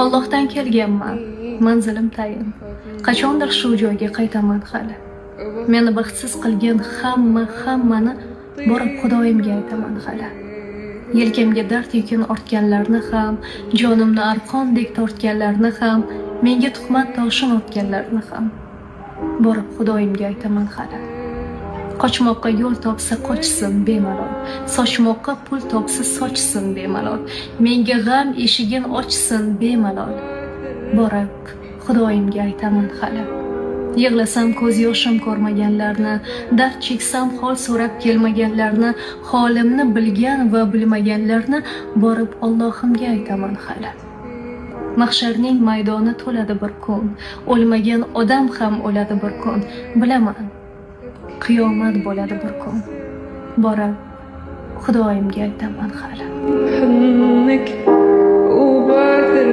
Allohdan kelganman, manzilim tayin. Qachondir shu joyga qaytaman hali. Meni baxtsiz qilgan hammani borib Xudoyimga aytaman hali. Yelkamga dard yukin ortganlarni ham, jonimni arqondek tortganlarni ham, menga tuhmat toshin otganlarni ham borib Xudoyimga aytaman hali. Qochmoqqa yo'l topsa qochsin bemalol, sochmoqqa pul topsa sochsin bemalol, menga g'am eshigin ochsin bemalol borib Xudoyimga aytaman hali. Yig'lasam ko'z yoshim ko'rmaganlarni, dard cheksam hol so'rab kelmaganlarni, holimni bilgan va bilmaganlarni borib Allohimga aytaman hali. Mahsharning maydoni to'ladi bir kun, o'lmagan odam ham o'ladi bir kun, bilaman. Qiyomat bo'ladi bir kun, borib Xudoyimga aytaman hali.